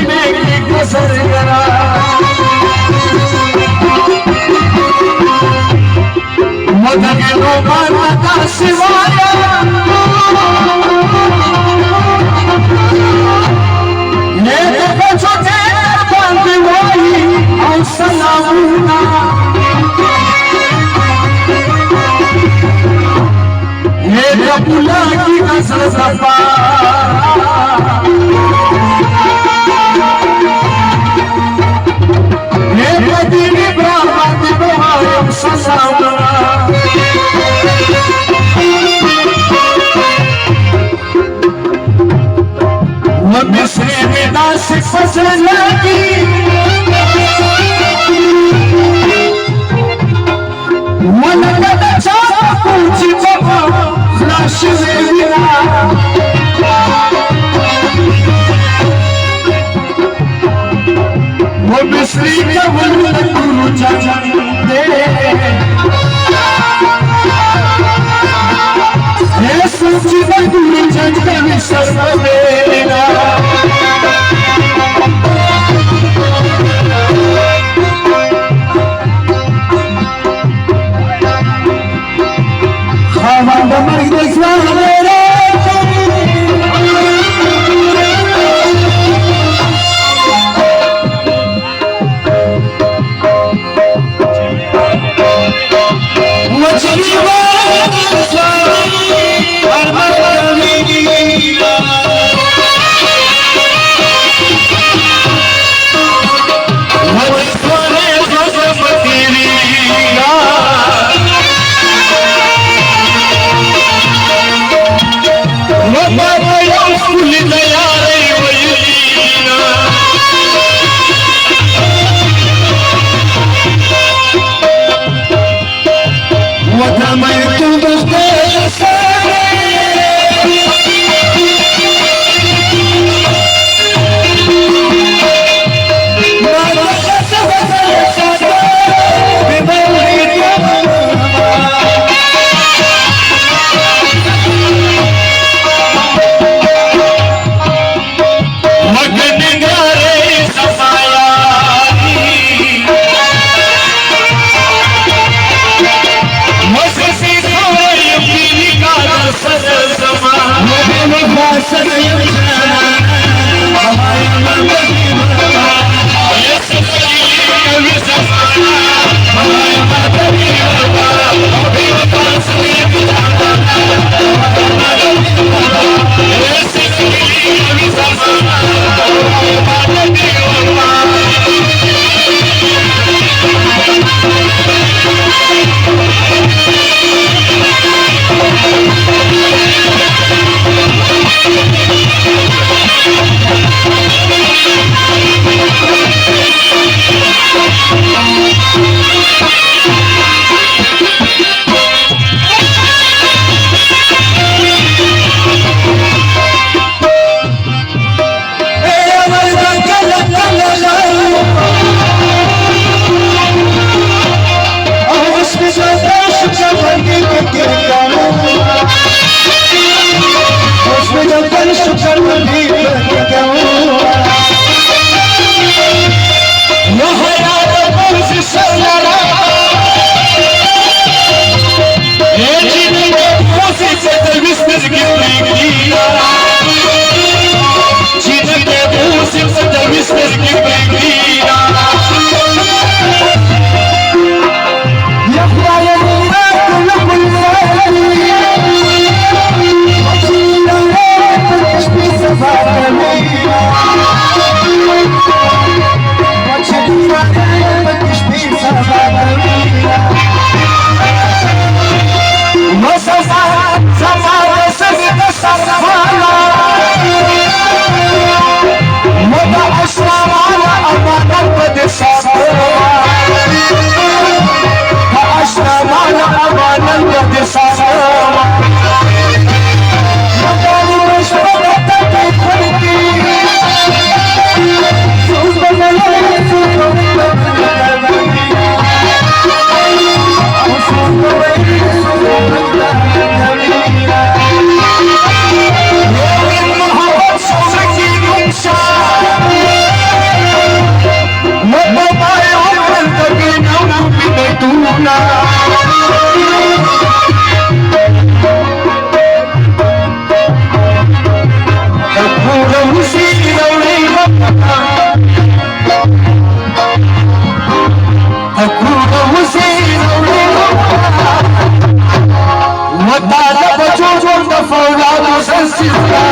में की कसर करा मदद नो माता शिवाया ये देखो तेरे बंद वही और सलामुना ये कबूला की कसर सफा ये कदीमी ब्राह्मण दिवायम सलामुना वो मिस्री में नासिक फसल लगी मन कदा चाह पूछी बाबा फ्लैश में मिला वो मिस्री का वल्द गुरु चाचा दे ये सोची न गुरु चाचा ने शर्म देना Hussein وطالب جوجو دفورا وسنسيسا